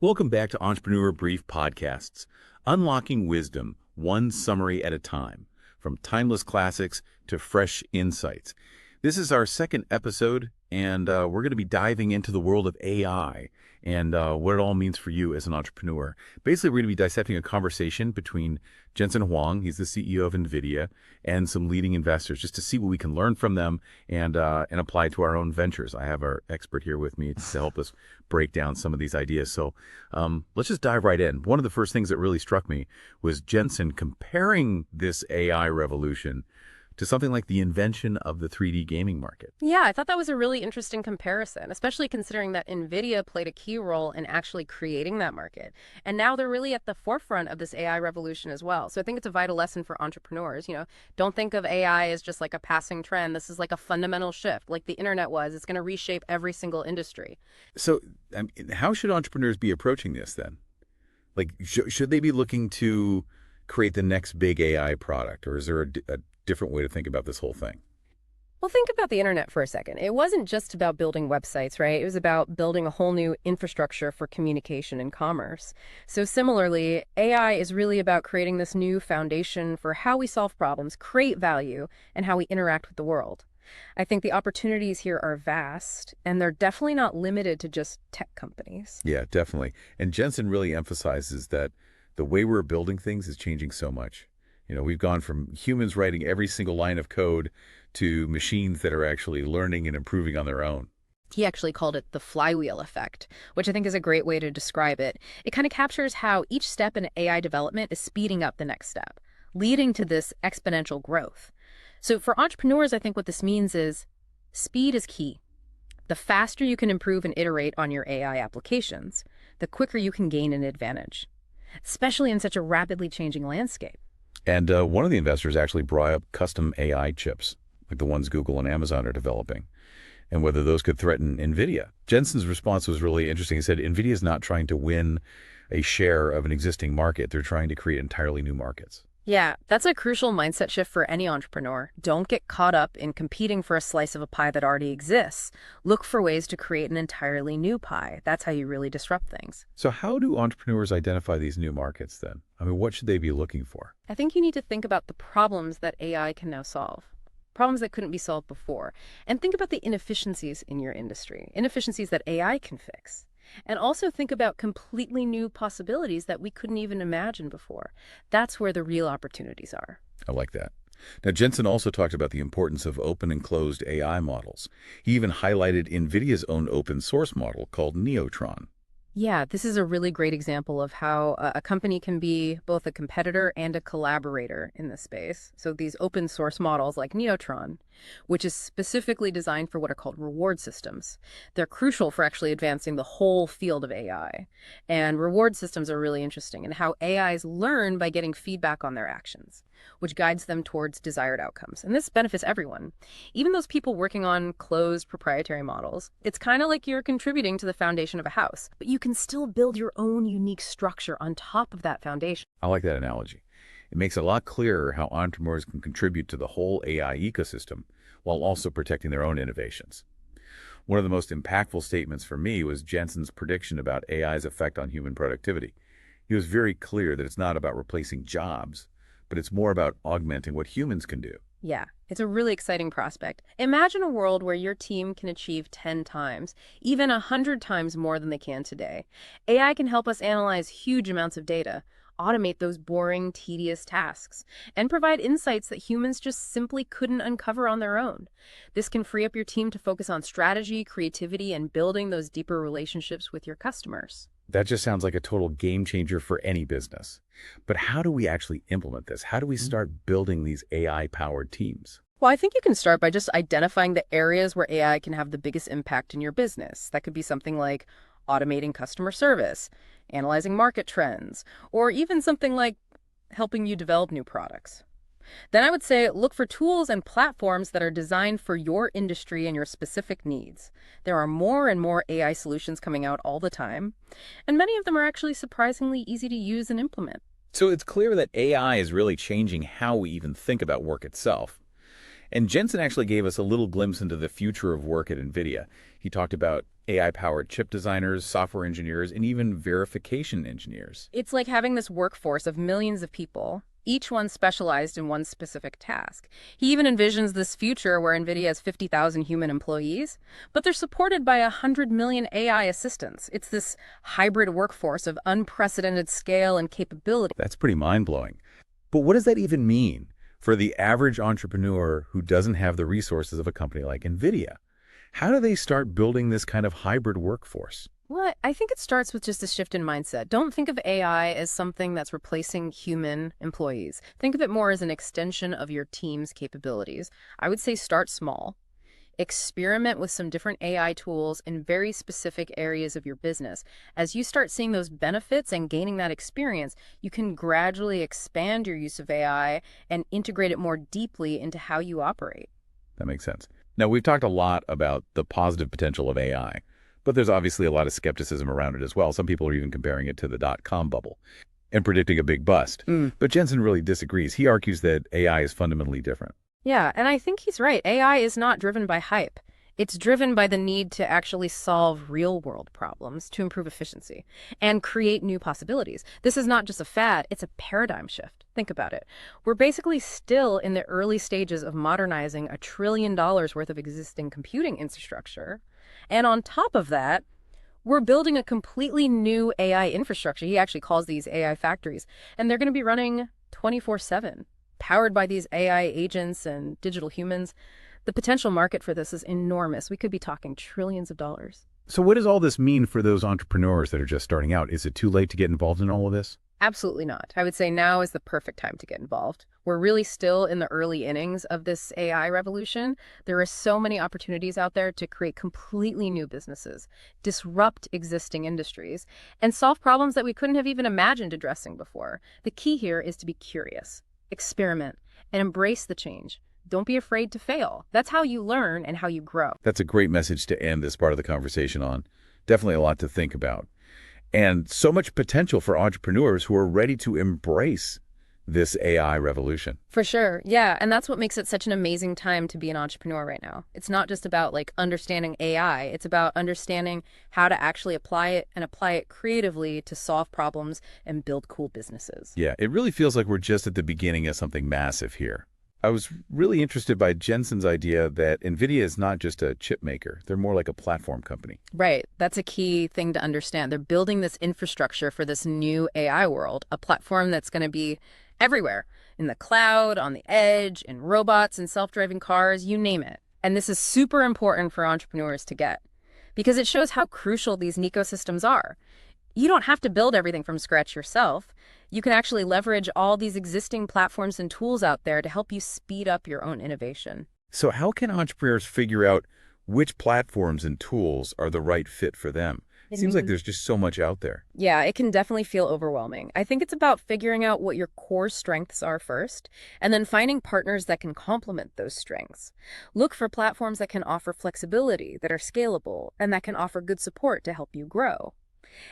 Welcome back to Entrepreneur Brief Podcasts, unlocking wisdom one summary at a time, from timeless classics to fresh insights. This is our second episode, and we're going to be diving into the world of AI and what it all means for you as an entrepreneur. Basically, we're going to be dissecting a conversation between Jensen Huang, he's the CEO of NVIDIA, and some leading investors, just to see what we can learn from them and apply to our own ventures. I have our expert here with me to help us break down some of these ideas. So let's just dive right in. One of the first things that really struck me was Jensen comparing this AI revolution to something like the invention of the 3D gaming market. Yeah, I thought that was a really interesting comparison, especially considering that NVIDIA played a key role in actually creating that market. And now they're really at the forefront of this AI revolution as well. So I think it's a vital lesson for entrepreneurs. Don't think of AI as just like a passing trend. This is like a fundamental shift, like the internet was. It's going to reshape every single industry. So how should entrepreneurs be approaching this then? Like, should they be looking to create the next big AI product, or is there a different way to think about this whole thing? Well, think about the internet for a second. It wasn't just about building websites, right? It was about building a whole new infrastructure for communication and commerce. So similarly, AI is really about creating this new foundation for how we solve problems, create value, and how we interact with the world. I think the opportunities here are vast, and they're definitely not limited to just tech companies. Yeah, definitely. And Jensen really emphasizes that the way we're building things is changing so much. We've gone from humans writing every single line of code to machines that are actually learning and improving on their own. He actually called it the flywheel effect, which I think is a great way to describe it. It kind of captures how each step in AI development is speeding up the next step, leading to this exponential growth. So for entrepreneurs, I think what this means is speed is key. The faster you can improve and iterate on your AI applications, the quicker you can gain an advantage, especially in such a rapidly changing landscape. And one of the investors actually brought up custom AI chips, like the ones Google and Amazon are developing, and whether those could threaten NVIDIA. Jensen's response was really interesting. He said, NVIDIA is not trying to win a share of an existing market. They're trying to create entirely new markets. Yeah, that's a crucial mindset shift for any entrepreneur. Don't get caught up in competing for a slice of a pie that already exists. Look for ways to create an entirely new pie. That's how you really disrupt things. So how do entrepreneurs identify these new markets then? What should they be looking for? I think you need to think about the problems that AI can now solve. Problems that couldn't be solved before. And think about the inefficiencies in your industry, inefficiencies that AI can fix. And also think about completely new possibilities that we couldn't even imagine before. That's where the real opportunities are. I like that. Now, Jensen also talked about the importance of open and closed AI models. He even highlighted NVIDIA's own open source model called Neutron. Yeah, this is a really great example of how a company can be both a competitor and a collaborator in this space. So these open source models like Neutron, which is specifically designed for what are called reward systems. They're crucial for actually advancing the whole field of AI. And reward systems are really interesting in how AIs learn by getting feedback on their actions, which guides them towards desired outcomes. And this benefits everyone, even those people working on closed proprietary models. It's kind of like you're contributing to the foundation of a house, but you can still build your own unique structure on top of that foundation. I like that analogy. It makes it a lot clearer how entrepreneurs can contribute to the whole AI ecosystem while also protecting their own innovations. One of the most impactful statements for me was Jensen's prediction about AI's effect on human productivity. He was very clear that it's not about replacing jobs, but it's more about augmenting what humans can do. Yeah, it's a really exciting prospect. Imagine a world where your team can achieve 10 times, even 100 times more than they can today. AI can help us analyze huge amounts of data, automate those boring, tedious tasks, and provide insights that humans just simply couldn't uncover on their own. This can free up your team to focus on strategy, creativity, and building those deeper relationships with your customers. That just sounds like a total game changer for any business. But how do we actually implement this? How do we start building these AI-powered teams? Well, I think you can start by just identifying the areas where AI can have the biggest impact in your business. That could be something like automating customer service, analyzing market trends, or even something like helping you develop new products. Then I would say look for tools and platforms that are designed for your industry and your specific needs. There are more and more AI solutions coming out all the time, and many of them are actually surprisingly easy to use and implement. So it's clear that AI is really changing how we even think about work itself. And Jensen actually gave us a little glimpse into the future of work at NVIDIA. He talked about AI-powered chip designers, software engineers, and even verification engineers. It's like having this workforce of millions of people, each one specialized in one specific task. He even envisions this future where NVIDIA has 50,000 human employees, but they're supported by 100 million AI assistants. It's this hybrid workforce of unprecedented scale and capability. That's pretty mind-blowing. But what does that even mean for the average entrepreneur who doesn't have the resources of a company like NVIDIA? How do they start building this kind of hybrid workforce? Well, I think it starts with just a shift in mindset. Don't think of AI as something that's replacing human employees. Think of it more as an extension of your team's capabilities. I would say start small. Experiment with some different AI tools in very specific areas of your business. As you start seeing those benefits and gaining that experience, you can gradually expand your use of AI and integrate it more deeply into how you operate. That makes sense. Now, we've talked a lot about the positive potential of AI, but there's obviously a lot of skepticism around it as well. Some people are even comparing it to the dot-com bubble and predicting a big bust. But Jensen really disagrees. He argues that AI is fundamentally different. Yeah, and I think he's right. AI is not driven by hype. It's driven by the need to actually solve real-world problems to improve efficiency and create new possibilities. This is not just a fad, it's a paradigm shift. Think about it. We're basically still in the early stages of modernizing $1 trillion worth of existing computing infrastructure. And on top of that, we're building a completely new AI infrastructure. He actually calls these AI factories. And they're going to be running 24/7, powered by these AI agents and digital humans. The potential market for this is enormous. We could be talking trillions of dollars. So what does all this mean for those entrepreneurs that are just starting out? Is it too late to get involved in all of this? Absolutely not. I would say now is the perfect time to get involved. We're really still in the early innings of this AI revolution. There are so many opportunities out there to create completely new businesses, disrupt existing industries, and solve problems that we couldn't have even imagined addressing before. The key here is to be curious, experiment, and embrace the change. Don't be afraid to fail. That's how you learn and how you grow. That's a great message to end this part of the conversation on. Definitely a lot to think about. And so much potential for entrepreneurs who are ready to embrace this AI revolution. For sure. Yeah. And that's what makes it such an amazing time to be an entrepreneur right now. It's not just about like understanding AI. It's about understanding how to actually apply it and apply it creatively to solve problems and build cool businesses. Yeah, it really feels like we're just at the beginning of something massive here. I was really interested by Jensen's idea that NVIDIA is not just a chip maker. They're more like a platform company. Right. That's a key thing to understand. They're building this infrastructure for this new AI world, a platform that's going to be everywhere, in the cloud, on the edge, in robots and self-driving cars, you name it. And this is super important for entrepreneurs to get because it shows how crucial these ecosystems are. You don't have to build everything from scratch yourself. You can actually leverage all these existing platforms and tools out there to help you speed up your own innovation. So how can entrepreneurs figure out which platforms and tools are the right fit for them? It seems like there's just so much out there. Yeah, it can definitely feel overwhelming. I think it's about figuring out what your core strengths are first, and then finding partners that can complement those strengths. Look for platforms that can offer flexibility, that are scalable, and that can offer good support to help you grow.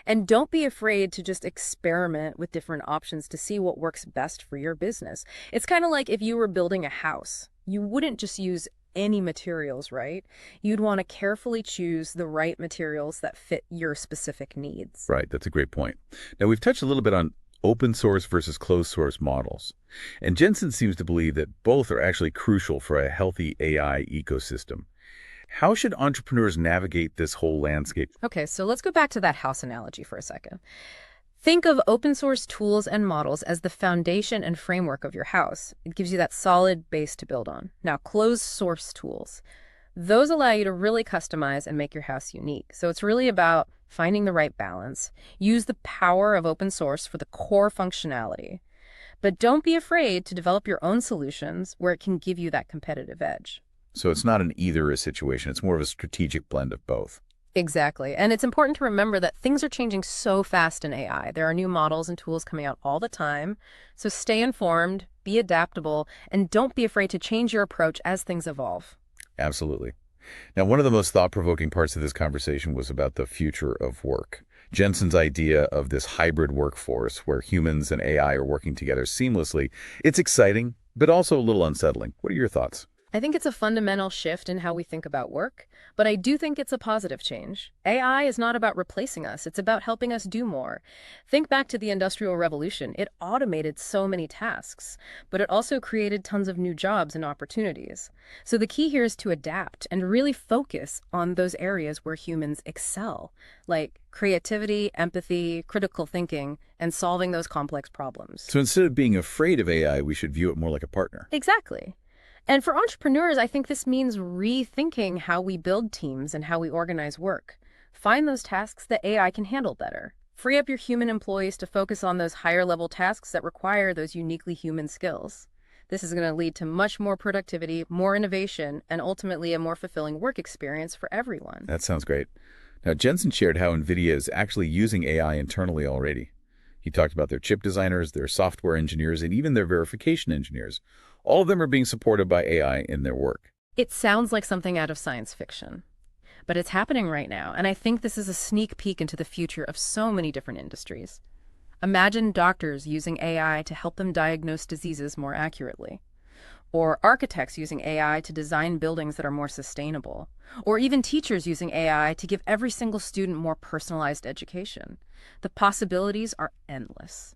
And don't be afraid to just experiment with different options to see what works best for your business. It's kind of like if you were building a house. You wouldn't just use any materials, right? You'd want to carefully choose the right materials that fit your specific needs. Right, that's a great point. Now, we've touched a little bit on open source versus closed source models. And Jensen seems to believe that both are actually crucial for a healthy AI ecosystem. How should entrepreneurs navigate this whole landscape? Okay, so let's go back to that house analogy for a second. Think of open source tools and models as the foundation and framework of your house. It gives you that solid base to build on. Now, closed source tools, those allow you to really customize and make your house unique. So it's really about finding the right balance. Use the power of open source for the core functionality. But don't be afraid to develop your own solutions where it can give you that competitive edge. So it's not an either-or situation. It's more of a strategic blend of both. Exactly. And it's important to remember that things are changing so fast in AI. There are new models and tools coming out all the time. So stay informed, be adaptable, and don't be afraid to change your approach as things evolve. Absolutely. Now, one of the most thought-provoking parts of this conversation was about the future of work. Jensen's idea of this hybrid workforce where humans and AI are working together seamlessly. It's exciting, but also a little unsettling. What are your thoughts? I think it's a fundamental shift in how we think about work, but I do think it's a positive change. AI is not about replacing us, it's about helping us do more. Think back to the Industrial Revolution. It automated so many tasks, but it also created tons of new jobs and opportunities. So the key here is to adapt and really focus on those areas where humans excel, like creativity, empathy, critical thinking, and solving those complex problems. So instead of being afraid of AI, we should view it more like a partner. Exactly. And for entrepreneurs, I think this means rethinking how we build teams and how we organize work. Find those tasks that AI can handle better. Free up your human employees to focus on those higher level tasks that require those uniquely human skills. This is going to lead to much more productivity, more innovation, and ultimately a more fulfilling work experience for everyone. That sounds great. Now, Jensen shared how NVIDIA is actually using AI internally already. He talked about their chip designers, their software engineers, and even their verification engineers. All of them are being supported by AI in their work. It sounds like something out of science fiction, but it's happening right now, and I think this is a sneak peek into the future of so many different industries. Imagine doctors using AI to help them diagnose diseases more accurately, or architects using AI to design buildings that are more sustainable, or even teachers using AI to give every single student more personalized education. The possibilities are endless.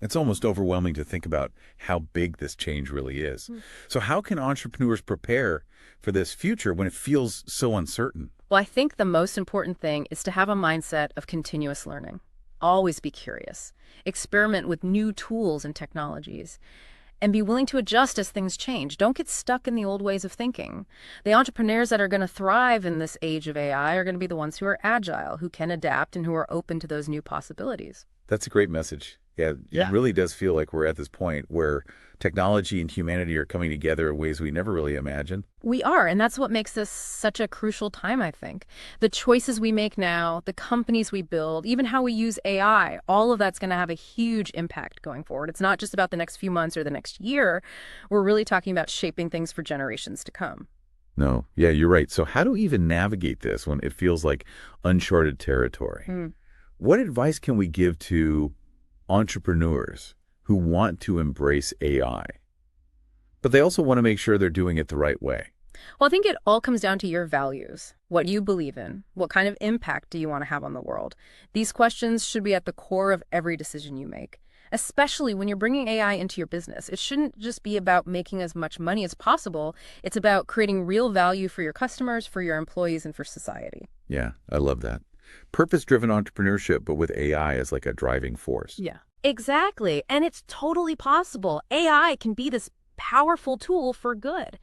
It's almost overwhelming to think about how big this change really is. So how can entrepreneurs prepare for this future when it feels so uncertain? Well, I think the most important thing is to have a mindset of continuous learning. Always be curious. Experiment with new tools and technologies. And be willing to adjust as things change. Don't get stuck in the old ways of thinking. The entrepreneurs that are going to thrive in this age of AI are going to be the ones who are agile, who can adapt, and who are open to those new possibilities. That's a great message. Yeah, it really does feel like we're at this point where technology and humanity are coming together in ways we never really imagined. We are, and that's what makes this such a crucial time, I think. The choices we make now, the companies we build, even how we use AI, all of that's going to have a huge impact going forward. It's not just about the next few months or the next year. We're really talking about shaping things for generations to come. No, yeah, you're right. So how do we even navigate this when it feels like uncharted territory? What advice can we give to entrepreneurs who want to embrace AI, but they also want to make sure they're doing it the right way? Well, I think it all comes down to your values, what you believe in, what kind of impact do you want to have on the world. These questions should be at the core of every decision you make, especially when you're bringing AI into your business. It shouldn't just be about making as much money as possible. It's about creating real value for your customers, for your employees, and for society. Yeah, I love that. Purpose-driven entrepreneurship, but with AI as like a driving force. Yeah. Exactly. And it's totally possible. AI can be this powerful tool for good.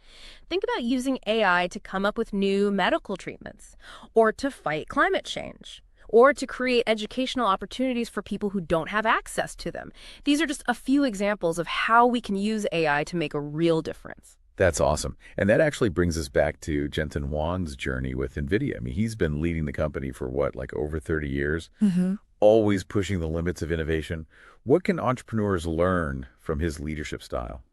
Think about using AI to come up with new medical treatments, or to fight climate change, or to create educational opportunities for people who don't have access to them. These are just a few examples of how we can use AI to make a real difference. That's awesome. And that actually brings us back to Jensen Huang's journey with NVIDIA. I mean, he's been leading the company for what, like over 30 years, always pushing the limits of innovation. What can entrepreneurs learn from his leadership style?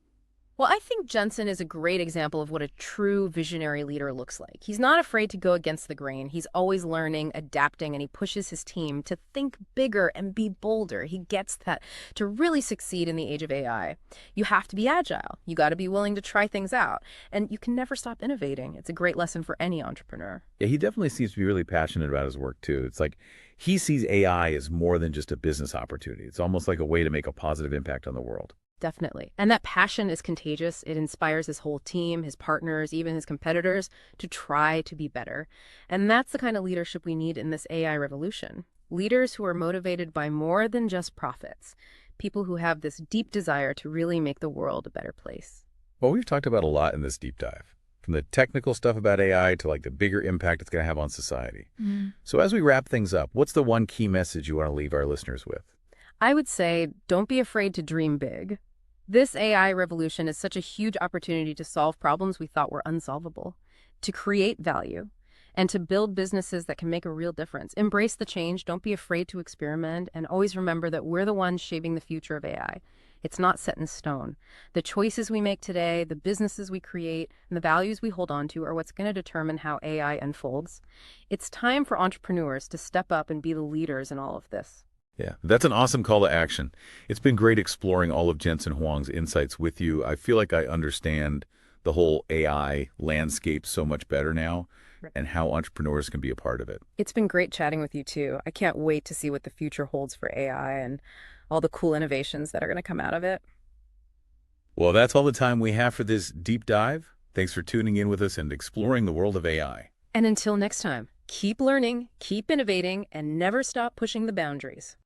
Well, I think Jensen is a great example of what a true visionary leader looks like. He's not afraid to go against the grain. He's always learning, adapting, and he pushes his team to think bigger and be bolder. He gets that to really succeed in the age of AI. You have to be agile. You got to be willing to try things out. And you can never stop innovating. It's a great lesson for any entrepreneur. Yeah, he definitely seems to be really passionate about his work, too. It's like he sees AI as more than just a business opportunity. It's almost like a way to make a positive impact on the world. Definitely. And that passion is contagious. It inspires his whole team, his partners, even his competitors to try to be better. And that's the kind of leadership we need in this AI revolution. Leaders who are motivated by more than just profits. People who have this deep desire to really make the world a better place. Well, we've talked about a lot in this deep dive, from the technical stuff about AI to like the bigger impact it's going to have on society. So as we wrap things up, what's the one key message you want to leave our listeners with? I would say, don't be afraid to dream big. This AI revolution is such a huge opportunity to solve problems we thought were unsolvable, to create value, and to build businesses that can make a real difference. Embrace the change, don't be afraid to experiment, and always remember that we're the ones shaping the future of AI. It's not set in stone. The choices we make today, the businesses we create, and the values we hold on to are what's going to determine how AI unfolds. It's time for entrepreneurs to step up and be the leaders in all of this. Yeah, that's an awesome call to action. It's been great exploring all of Jensen Huang's insights with you. I feel like I understand the whole AI landscape so much better now Right. and how entrepreneurs can be a part of it. It's been great chatting with you too. I can't wait to see what the future holds for AI and all the cool innovations that are going to come out of it. Well, that's all the time we have for this deep dive. Thanks for tuning in with us and exploring the world of AI. And until next time, keep learning, keep innovating, and never stop pushing the boundaries.